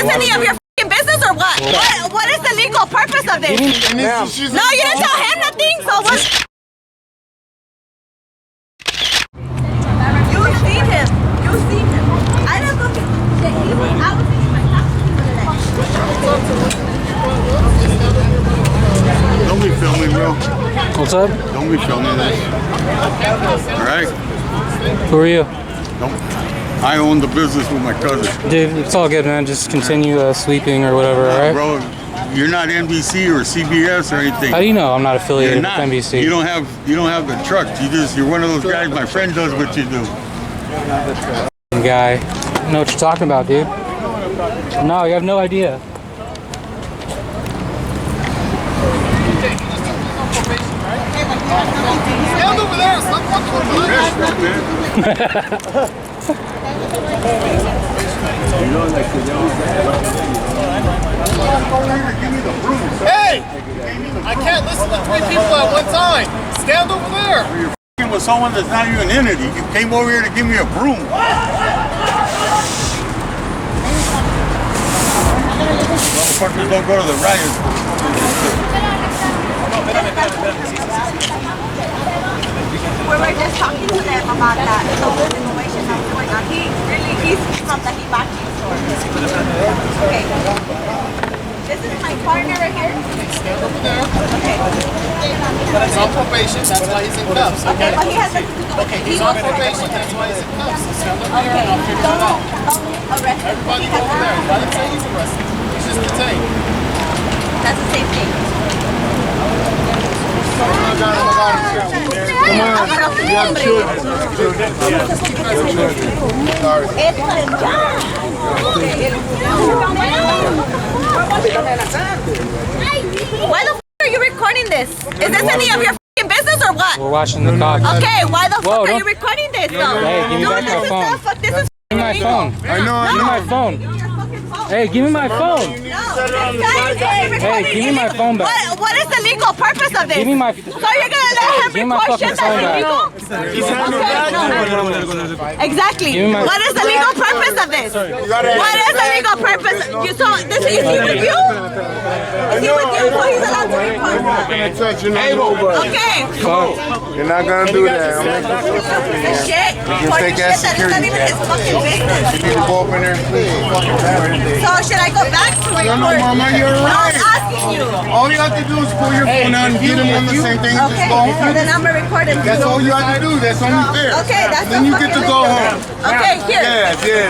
this any of your business or what? What is the legal purpose of this? No, you didn't tell him nothing, so what? You seen him. You seen him. I don't know. I was thinking my Don't be filming, bro. What's up? Don't be filming this. All right? Who are you? I own the business with my cousin. Dude, it's all good, man. Just continue sleeping or whatever, alright? Bro, you're not NBC or CBS or anything. How do you know I'm not affiliated You're not. with NBC? You don't have the truck. You're one of those guys. My friend does what you do. Guy, I know what you're talking about, dude. No, you have no idea. Stand over there. Stop fucking over Hey! I can't listen to 3 people at one time. Stand over there. You're f***ing with someone that's not even an entity. You came over here to give me a broom. Motherfuckers don't go to the riot. We were just talking to them about that situation that's going on. He's from the Hibachi store. Okay. This is my partner right here. Stand over there. Okay. He's on probation. That's why he's in cuffs. Okay, but he has nothing to do with it. He's on probation. That's why he's in cuffs. So stand over there Okay. and I'll figure it out. Don't arrest him. Everybody go over there. I didn't say he's arrested. He's just detained. That's the same thing. Why the f are you recording this? Is this any of your business or what? We're watching the cops. Okay, why the Whoa, fuck are you recording this though? Hey, give me back my phone. This is Give me my phone. I know. Give me my phone. Hey, give me my phone. Hey, give me my phone back. What is the legal purpose of this? Give me my. So you're gonna let him record shit that's illegal? Exactly. What is the legal purpose of this? What is the legal purpose? You saw this? Is he with you? Is he with you? So he's allowed to record. Okay. You're not gonna do that. Shit. For take shit that that is not even his fucking business. You need to go up in there and please. So should I go back to record? No, Mama, you're No, right. I'm asking you. All you have to do is pull your phone out and get them on the same thing. Just Okay, go so home. then I'm recording. That's all you have to do. That's only fair. Okay, that's Then you get to go home. Okay, here.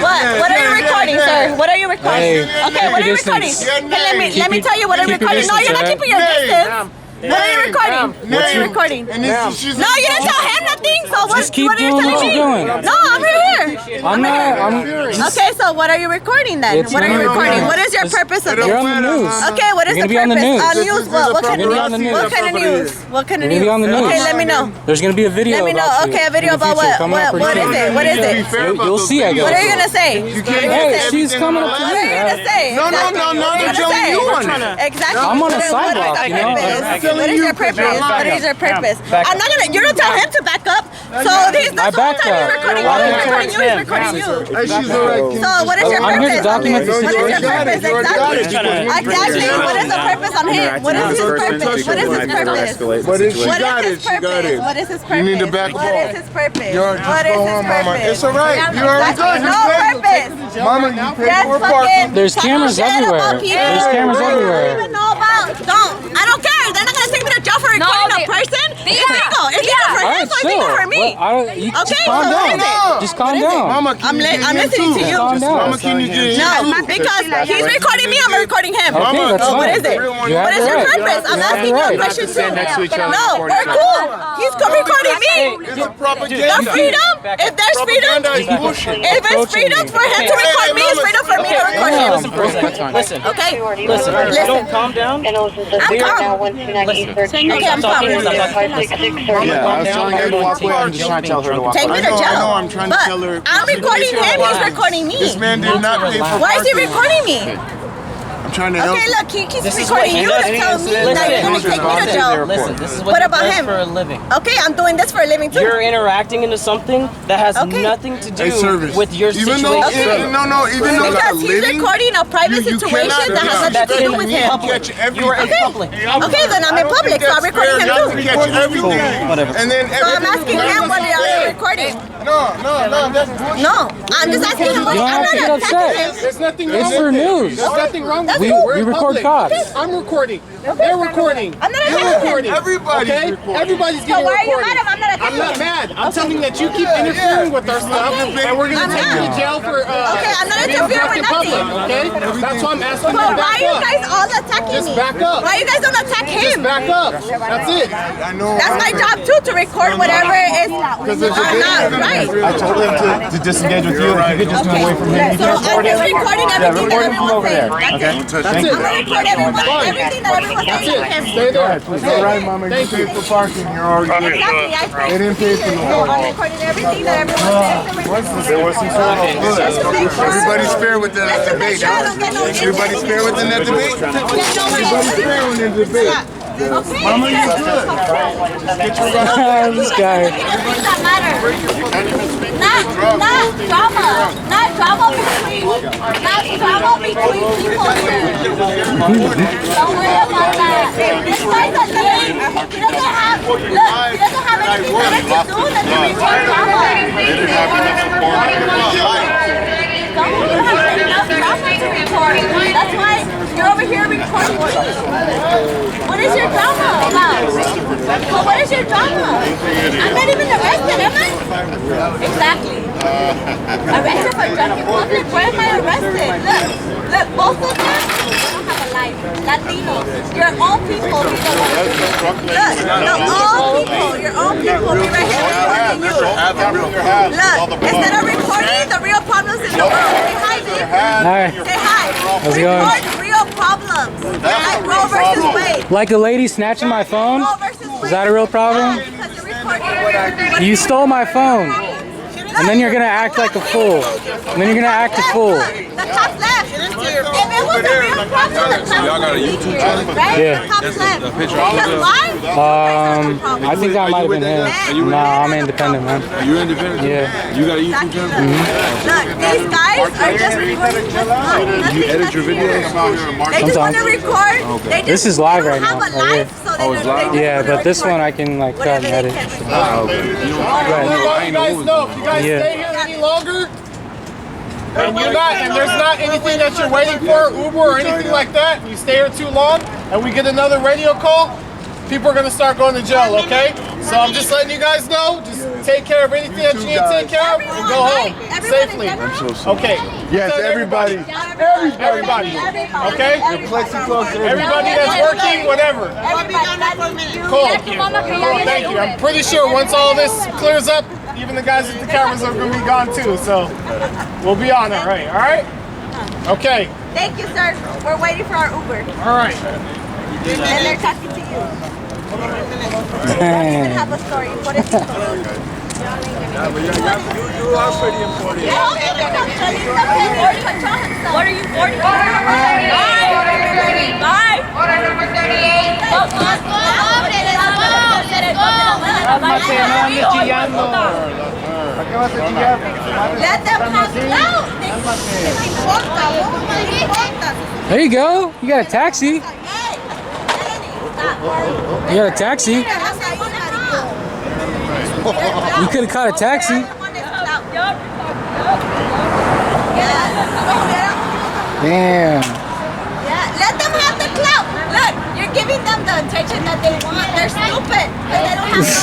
What are you recording, sir? What are you recording? Hey, Okay, what are you recording? Hey, let me tell you what I'm recording. No, you're not keeping your distance. What are you recording? What are you recording? No, you didn't tell him nothing. So what? Just keep What are you doing what telling you're me? doing. No, I'm right here. I'm not. Okay, so what are you recording then? It's What are you not- recording? What is your purpose of You're this? on the news. Okay, what is You're the gonna be on purpose? the news. On news? What kind of You're gonna be on the news? news. What kind of news? What kind of You're news? gonna be on the news. Okay, let me know. There's gonna be a video. Let me know. about you Okay, a video in the about future what? coming up What pretty is soon. it? What is it? You'll see, I guess. What are you gonna say? Hey, she's coming up to What are you me. gonna say? No, they're telling you on it. Exactly. I'm on a What is sidewalk, the you know? purpose? What is your purpose? What is your purpose? I'm not gonna. You don't tell him to back up. So he's not the whole time you're recording you. He's recording you. He's recording you. Hey, she's alright. So what is your I'm here to purpose? document the What is your situation. purpose? Exactly. What is the purpose on him? What is his purpose? What is his purpose? But if she What got is it, his she got purpose? it. What is his purpose? You need to back What off. is his purpose? You're just What is go his home, Mama. purpose? It's alright. You already good. No purpose. Mama, you paid That's for fucking. parking. There's cameras Shut up everywhere. up here. There's cameras I don't everywhere. even know about. Don't. I don't care. They're not gonna take me to jail for recording a person. It's legal. It's legal for him. So it's legal for me. Just Okay, calm so what is down. it? Just calm What is it? down. Mama, can I'm you get him listening to too? you. Calm down. Mama, can you get him No, too? because he's recording me, I'm recording him. Okay, that's So what fine. is it? You What have is the your right. purpose? I'm You have asking the you a right. question too. No, we're cool. He's recording me. It's a propaganda. There's freedom. If there's freedom, Propaganda is bullshit. if it's freedom for him to record me, it's freedom for me to record him. Listen, Okay? listen. Don't calm down. I'm calm. Okay, I'm calm. Yeah, I was telling her to walk away. I'm just trying to tell her to walk Take away. me to jail. I know, I'm trying to But tell her. I'm recording him, he's recording me. This man did not pay for Why is he parking. recording me? I'm trying to help. Okay, look, he keeps This is what recording he you does. to tell me Listen, that you're gonna take me to jail. Listen, this is what, What he about does him? for a living. Okay, I'm doing this for a living too. You're interacting into something that has Okay. nothing to do Hey, service. with your Even situation. though, even though Because he's recording a private you situation cannot- that has yeah. nothing to do with him. public. You are in public. Okay, then I'm in public, so I'm recording him too. Catch everything. Whatever. And then So I'm asking him what they are recording. No, that's bullshit. No, I'm just asking him. You don't I'm have to get not upset. attacking him. There's nothing wrong It's with for it. news. There's nothing wrong with We, it. We're we in record public. cops. I'm recording. They're recording. I'm not You're attacking him. recording. Everybody's Okay? recording. Everybody's So getting why are you recorded. mad if I'm not I'm attacking not him? mad. I'm telling you that you keep interfering with our stuff, and we're gonna I'm take you to not. jail for Okay, I'm not being interfering drunk with in public. nothing. Okay? That's why I'm asking But you to why back are you up. guys all attacking Just me? back up. Why you guys don't attack Just him? back up. That's it. I know. That's my job too, to record whatever is not right. I told him to disengage with you. If you could just move away from him. So I'm just recording everything that everyone's saying. Don't touch That's me. it. I'm gonna record everything that everyone's That's saying. it. Stay there. It's all right, Mama. You paid for parking. You're already good. Exactly, I They didn't pay for no I'm recording everything that everyone says. There was some sort of Everybody's fair with the debate. Everybody's fair within that debate. Everybody's fair within the debate. Mama, you good. This guy. That matter. Not drama. Not drama between people here. Don't worry about that. This guy's a lame. He doesn't have anything better to do than to record drama. Don't have enough drama to record. That's why you're over here recording me. What is your drama about? Well, what is your drama? I'm not even arrested, am I? Exactly. Arrested for drunk in public? Where am I arrested? Look, both of them don't have a life. Latinos. Your own people. Look, your own people. Be right here recording you. Look, instead of recording the real problems in the world. Say hi, babe. Hi. Say hi. How's it going? Record real problems. Like Roe versus Wade. Like the lady snatching my phone? Roe versus Wade. Is that a real problem? Because you're recording. You stole my phone. And then you're gonna act like a fool. And then you're gonna act a fool. The cops left. If it was a real problem, the cops Y'all got a YouTube channel? right? Yeah. The cops left. a picture Because why? I think that might have been him. No, I'm independent, man. Are you independent? Yeah. You got a YouTube channel? Look, these guys are just recording just nothing. You edit your videos? They just want to record. They just, This is live right now, Have a right life, so they Oh, it's live? they Yeah, just but this record one I can like cut whatever and they edit. can. I want you guys know if you guys Yeah. stay here any longer and there's not anything that you're waiting for, Uber or anything like that, you stay here too long and we get another radio call, people are gonna start going to jail, okay? So I'm just letting you guys know, just take care of anything that you need to take care of and go home safely. Okay. Yes, everybody. Everybody. Okay? Everybody that's working, whatever. Cool. Cool, thank you. I'm pretty sure once all this clears up, even the guys with the cameras are going to be gone too, so we'll be on it, right? All right? Okay. Thank you, sir. We're waiting for our Uber. All right. And they're talking to you. They don't even have a story. What is it? You are pretty important. What are you 40? Bye. Order number 38. Let them pass out. There you go. You got a taxi. You got a taxi. You could have caught a taxi. Damn. Yeah, let them have the clout. Look, you're giving them the attention that they want. They're stupid because they don't have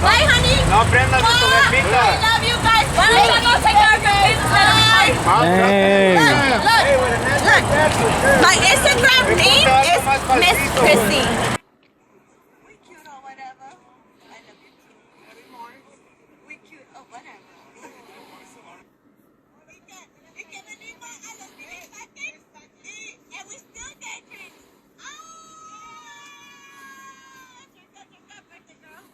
Bye, honey. No prendas de tu I jefita. love you guys. Why don't you go take care of your business? Dang. Look. My Instagram name is Miss Chrissy. We cute or whatever. I love you too. Every morning. We cute or whatever. And we still dating. Birthday girl.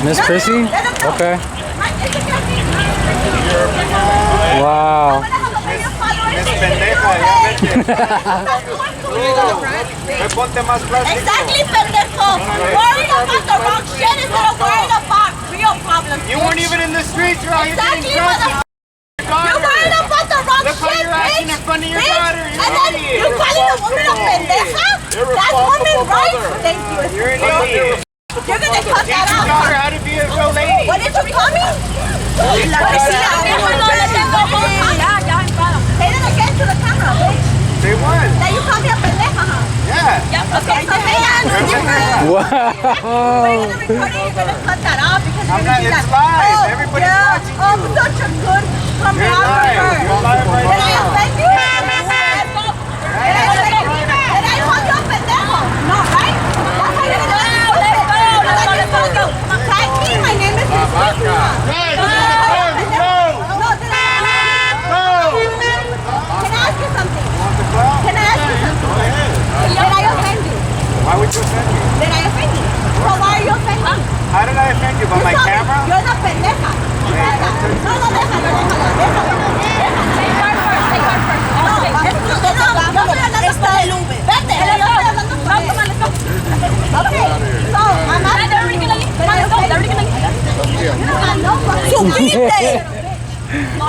Miss Chrissy? Okay. Wow. Exactly, pendejo. Worried about the wrong shit instead of worried about real problems. You weren't even in the streets, you're out here Exactly, getting drunk. You're worried about the wrong Look how shit, you're acting bitch. in front of your Bitch. daughter. And then you're calling a woman a pendeja? That's woman rights. Thank you. You're an idiot. You're gonna cut Teach that your out. daughter how to be a real lady. What did you call me? La vecina. Say that again to the camera, bitch. They won. That you call me a pendeja, huh? Yeah. Okay, so say that. Wow. We're gonna record it. You're gonna cut that off because you're gonna be It's like, live. oh, Everybody's yeah, watching oh, such a good cameraographer. You're live right Did I now. offend you? Did I call you a pendejo? No, right? That's how you're gonna do it. Tag me. My name is Luis Obispo Ca. No, did I? Can I ask you something? Can I ask you something? Did I offend you? Why would you offend me? Did I offend you? So why are you offending me? How did I offend you? By my told me camera? You're the pendeja. No, Está el Uber. Vete, yo estoy hablando con él. Okay, so I'm ¡Supiste! No, I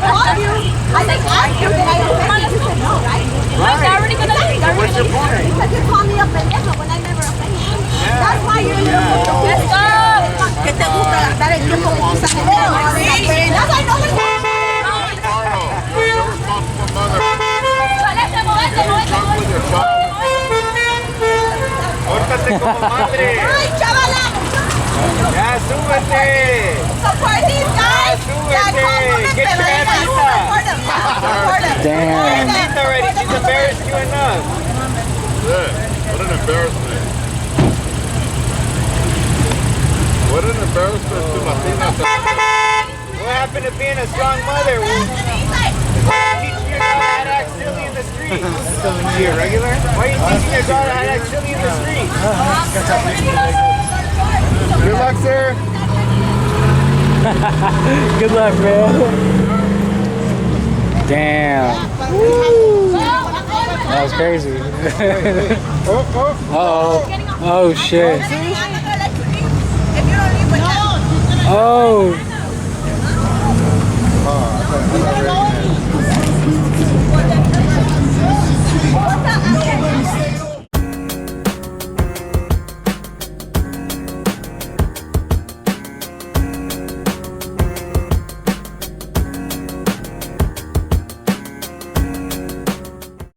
called you. I asked you, did I offend you? You said no, right? What's your point? Because you called me a pendeja when I never offended you. That's why you're in Let's go. Que te gusta gastar el tiempo con un exagero. That's why no one Pórtate como madre. ¡Ay, chavala! Ya, súbete. Support these guys. súbete. Get your Anita. Damn. Anita already. She's embarrassed you enough. What an embarrassment. What an embarrassment to Latinas. What happened to being a strong mother? Teach your daughter how to act silly in the street. Are you regular? Why are you teaching your daughter how to act silly in the street? Good luck, sir. Good luck, man. Damn. That was crazy. Uh-oh. Oh, shit. Oh.